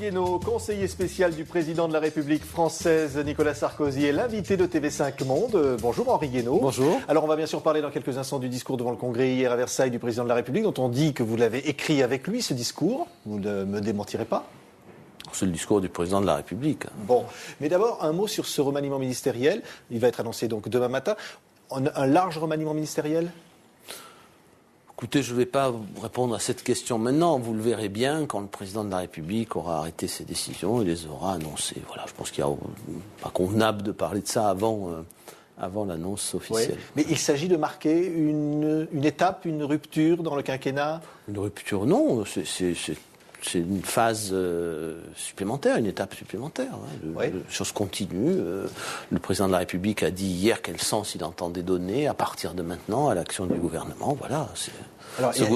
Guénaud, conseiller spécial du président de la République française Nicolas Sarkozy, est l'invité de TV5 Monde. Bonjour Henri Guénaud. Bonjour. Alors on va bien sûr parler dans quelques instants du discours devant le Congrès hier à Versailles du président de la République, dont on dit que vous l'avez écrit avec lui, ce discours. Vous ne me démentirez pas? C'est le discours du président de la République. Bon, mais d'abord un mot sur ce remaniement ministériel. Il va être annoncé donc demain matin. Un large remaniement ministériel? Écoutez, je ne vais pas répondre à cette question maintenant. Vous le verrez bien quand le président de la République aura arrêté ses décisions et les aura annoncées. Voilà, je pense qu'il n'est pas convenable de parler de ça avant l'annonce officielle. Oui. Mais il s'agit de marquer une étape, une rupture dans le quinquennat? Une rupture, non. C'est une phase supplémentaire, une étape supplémentaire. Les choses continuent. Le président de la République a dit hier quel sens il entendait donner à partir de maintenant à l'action du gouvernement. Voilà.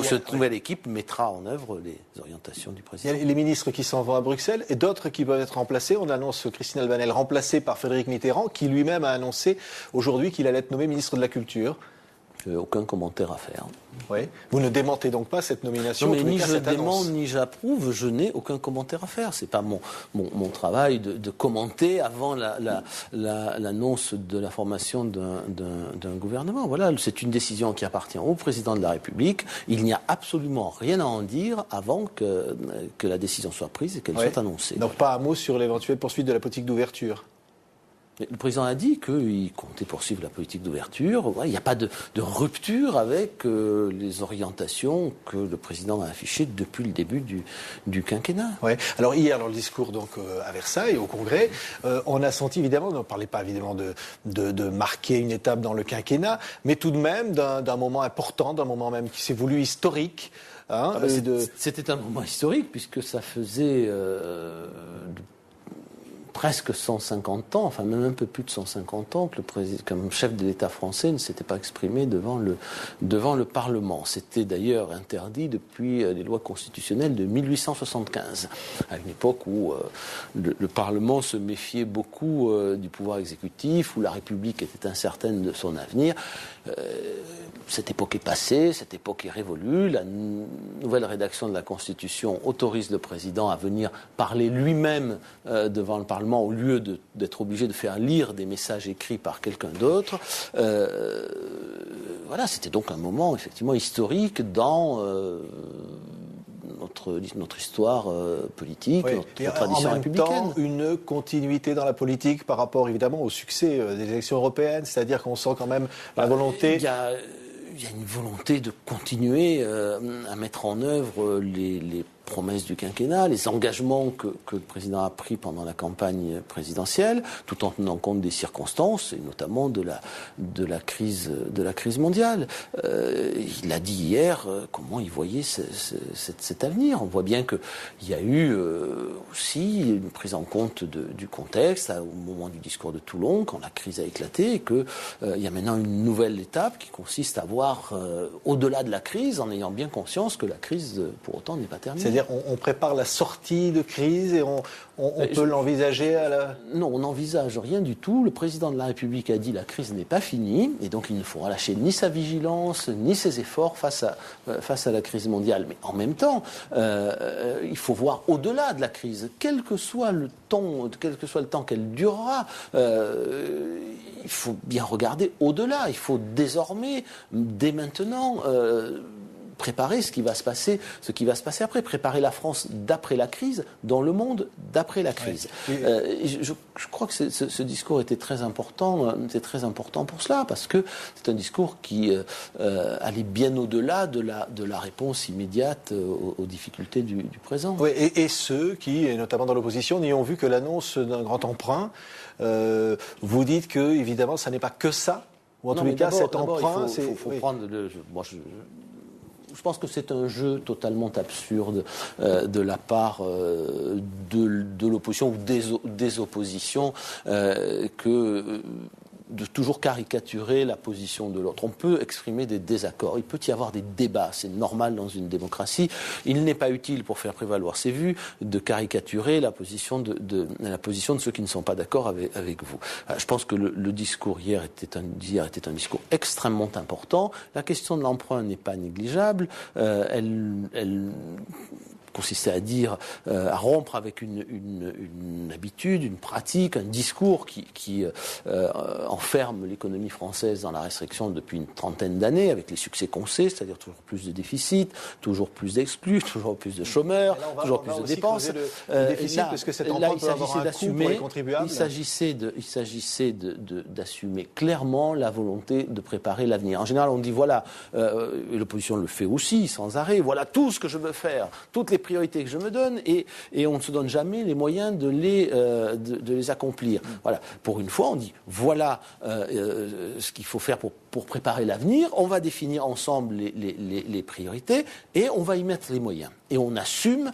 Cette nouvelle équipe mettra en œuvre les orientations du président. Il y a les ministres qui s'en vont à Bruxelles et d'autres qui peuvent être remplacés. On annonce Christine Albanel remplacée par Frédéric Mitterrand, qui lui-même a annoncé aujourd'hui qu'il allait être nommé ministre de la Culture. Je n'ai aucun commentaire à faire. Oui. Vous ne démentez donc pas cette nomination? Non, mais ni je démente, ni j'approuve, je n'ai aucun commentaire à faire. Ce n'est pas mon travail de commenter avant l'annonce de la formation d'un gouvernement. Voilà, c'est une décision qui appartient au président de la République. Il n'y a absolument rien à en dire avant que la décision soit prise et qu'elle soit annoncée. Donc pas un mot sur l'éventuelle poursuite de la politique d'ouverture? Le président a dit qu'il comptait poursuivre la politique d'ouverture. Il n'y a pas de rupture avec les orientations que le président a affichées depuis le début du quinquennat. Ouais. Alors hier, dans le discours donc, à Versailles, au Congrès, on a senti évidemment, on ne parlait pas évidemment de marquer une étape dans le quinquennat, mais tout de même d'un moment important, d'un moment même qui s'est voulu historique. C'était un moment historique puisque ça faisait presque 150 ans, enfin même un peu plus de 150 ans, que le président, comme chef de l'État français, ne s'était pas exprimé devant le Parlement. C'était d'ailleurs interdit depuis les lois constitutionnelles de 1875, à une époque où le Parlement se méfiait beaucoup du pouvoir exécutif, où la République était incertaine de son avenir. Cette époque est passée, cette époque est révolue. La nouvelle rédaction de la Constitution autorise le président à venir parler lui-même devant le Parlement au lieu d'être obligé de faire lire des messages écrits par quelqu'un d'autre. Voilà, c'était donc un moment effectivement historique dans notre histoire politique, notre tradition républicaine. En même temps, une continuité dans la politique par rapport évidemment au succès des élections européennes, c'est-à-dire qu'on sent quand même la volonté... Il y a une volonté de continuer à mettre en œuvre les promesses du quinquennat, les engagements que le président a pris pendant la campagne présidentielle, tout en tenant compte des circonstances, et notamment de la crise mondiale. Il a dit hier comment il voyait cet avenir. On voit bien qu'il y a eu aussi une prise en compte du contexte au moment du discours de Toulon, quand la crise a éclaté, et qu'il y a maintenant une nouvelle étape qui consiste à voir au-delà de la crise, en ayant bien conscience que la crise, pour autant, n'est pas terminée. C'est-à-dire on prépare la sortie de crise et on peut l'envisager à la... Non, on n'envisage rien du tout. Le président de la République a dit la crise n'est pas finie et donc il ne faut relâcher ni sa vigilance ni ses efforts face à la crise mondiale. Mais en même temps, il faut voir au-delà de la crise, quel que soit le temps qu'elle durera. Il faut bien regarder au-delà. Il faut désormais, dès maintenant, préparer ce qui va se passer après, préparer la France d'après la crise dans le monde d'après la crise. Je crois que ce discours était très important. C'est très important pour cela parce que c'est un discours qui allait bien au-delà de la réponse immédiate aux difficultés du présent. Oui, et ceux qui, et notamment dans l'opposition, n'y ont vu que l'annonce d'un grand emprunt. Vous dites que évidemment, ça n'est pas que ça. Ou en tous les cas, cet emprunt, il faut prendre je pense que c'est un jeu totalement absurde de la part de l'opposition ou des oppositions de toujours caricaturer la position de l'autre. On peut exprimer des désaccords, il peut y avoir des débats, c'est normal dans une démocratie. Il n'est pas utile pour faire prévaloir ses vues de caricaturer la position de ceux qui ne sont pas d'accord avec vous. Je pense que le discours hier était un discours extrêmement important. La question de l'emprunt n'est pas négligeable. Elle consistait à dire, à rompre avec une habitude, une pratique, un discours qui enferme l'économie française dans la restriction depuis une trentaine d'années, avec les succès qu'on sait, c'est-à-dire toujours plus de déficit, toujours plus d'exclus, toujours plus de chômeurs, toujours plus de dépenses. Le déficit, parce que cet emprunt peut avoir un coût pour les contribuables. Il s'agissait d'assumer clairement la volonté de préparer l'avenir. En général, on dit voilà, et l'opposition le fait aussi, sans arrêt, voilà tout ce que je veux faire, toutes les priorités que je me donne, et on ne se donne jamais les moyens de les accomplir. Voilà. Pour une fois, on dit voilà ce qu'il faut faire pour préparer l'avenir, on va définir ensemble les priorités et on va y mettre les moyens. Et on assume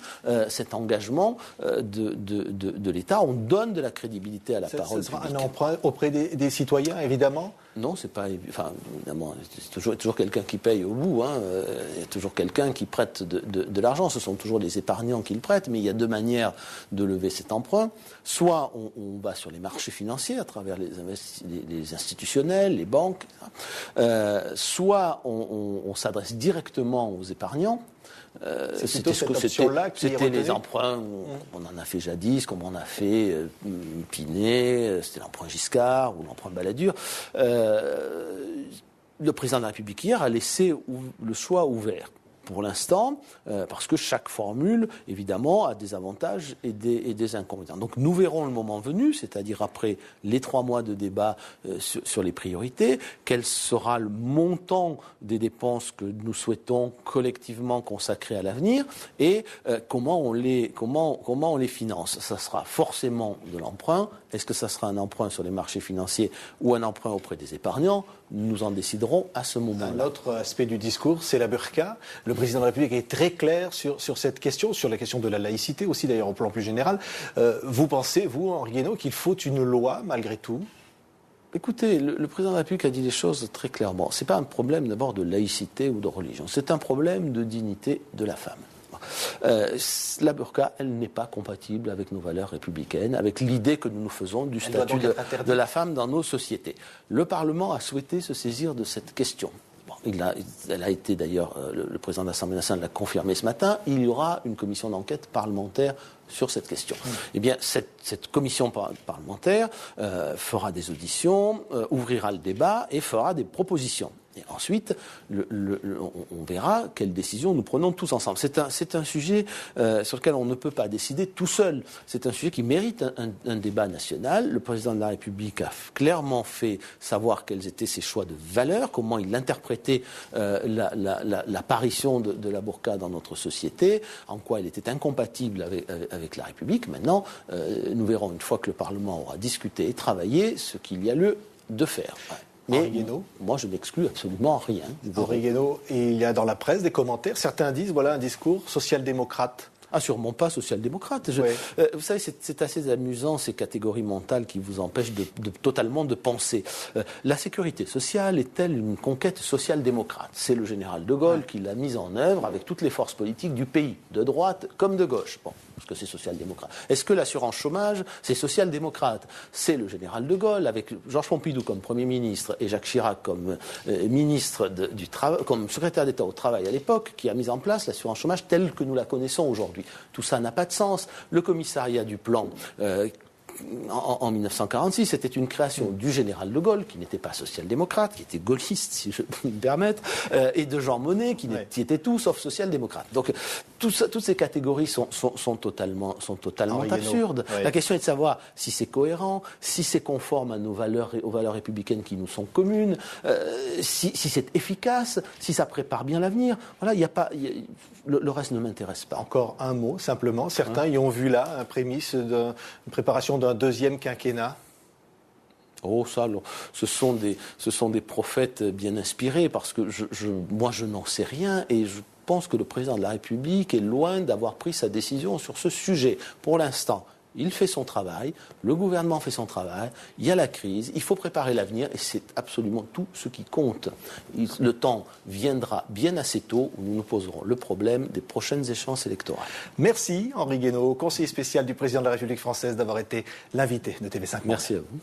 cet engagement de l'État, on donne de la crédibilité à la parole publique. Ce sera un emprunt auprès des citoyens, évidemment. Non, c'est pas. Enfin, évidemment, c'est toujours quelqu'un qui paye au bout. Il y a toujours quelqu'un qui prête de l'argent. Ce sont toujours les épargnants qui le prêtent, mais il y a deux manières de lever cet emprunt. Soit on va sur les marchés financiers à travers les institutionnels, les banques. Soit on s'adresse directement aux épargnants. C'était les emprunts, on en a fait jadis, comme on a fait Pinet, c'était l'emprunt Giscard ou l'emprunt Balladur. Le président de la République hier a laissé le choix ouvert. Pour l'instant, parce que chaque formule, évidemment, a des avantages et des inconvénients. Donc nous verrons le moment venu, c'est-à-dire après les 3 mois de débat sur les priorités, quel sera le montant des dépenses que nous souhaitons collectivement consacrer à l'avenir et comment on les finance. Ça sera forcément de l'emprunt. Est-ce que ça sera un emprunt sur les marchés financiers ou un emprunt auprès des épargnants ? Nous en déciderons à ce moment-là. Un autre aspect du discours, c'est la burqa. Le président de la République est très clair sur cette question, sur la question de la laïcité aussi, d'ailleurs, au plan plus général. Vous pensez, vous, Henri Guénaud, qu'il faut une loi, malgré tout ? Écoutez, le président de la République a dit les choses très clairement. Ce n'est pas un problème d'abord de laïcité ou de religion. C'est un problème de dignité de la femme. La burqa, elle n'est pas compatible avec nos valeurs républicaines, avec l'idée que nous nous faisons du statut de la femme dans nos sociétés. Le Parlement a souhaité se saisir de cette question. Elle a été d'ailleurs, le président de l'Assemblée nationale l'a confirmé ce matin, il y aura une commission d'enquête parlementaire sur cette question. Eh bien, cette commission parlementaire fera des auditions, ouvrira le débat et fera des propositions. Et ensuite, on verra quelles décisions nous prenons tous ensemble. C'est un sujet sur lequel on ne peut pas décider tout seul. C'est un sujet qui mérite un débat national. Le président de la République a clairement fait savoir quels étaient ses choix de valeurs, comment il interprétait l'apparition de la burqa dans notre société, en quoi elle était incompatible avec la République. Maintenant, nous verrons une fois que le Parlement aura discuté et travaillé ce qu'il y a lieu de faire. Ouais. Mais moi, je n'exclus absolument rien. Henri Guénaud, il y a dans la presse des commentaires. Certains disent, voilà, un discours social-démocrate. Ah, sûrement pas social-démocrate. Vous savez, c'est assez amusant, ces catégories mentales qui vous empêchent totalement de penser. La sécurité sociale est-elle une conquête social-démocrate ? C'est le général de Gaulle qui l'a mise en œuvre avec toutes les forces politiques du pays, de droite comme de gauche. Bon, parce que c'est social-démocrate. Est-ce que l'assurance chômage, c'est social-démocrate ? C'est le général de Gaulle, avec Georges Pompidou comme Premier ministre et Jacques Chirac comme ministre du Travail, comme secrétaire d'État au Travail à l'époque, qui a mis en place l'assurance chômage telle que nous la connaissons aujourd'hui. Tout ça n'a pas de sens. Le commissariat du plan en 1946, c'était une création du général de Gaulle, qui n'était pas social-démocrate, qui était gaulliste, si je peux me permettre, et de Jean Monnet, qui était tout sauf social-démocrate. Donc, toutes ces catégories sont totalement absurdes. La question est de savoir si c'est cohérent, si c'est conforme à aux valeurs républicaines qui nous sont communes, si c'est efficace, si ça prépare bien l'avenir. Voilà, le reste ne m'intéresse pas. Encore un mot, simplement. Certains y ont vu là un prémisse une préparation d'un deuxième quinquennat. Oh, ça, ce sont des prophètes bien inspirés, parce que moi, je n'en sais rien, et je pense que le président de la République est loin d'avoir pris sa décision sur ce sujet. Pour l'instant, il fait son travail, le gouvernement fait son travail, il y a la crise, il faut préparer l'avenir, et c'est absolument tout ce qui compte. Le temps viendra bien assez tôt où nous nous poserons le problème des prochaines échéances électorales. Merci Henri Guénaud, conseiller spécial du président de la République française, d'avoir été l'invité de TV5. Merci à vous.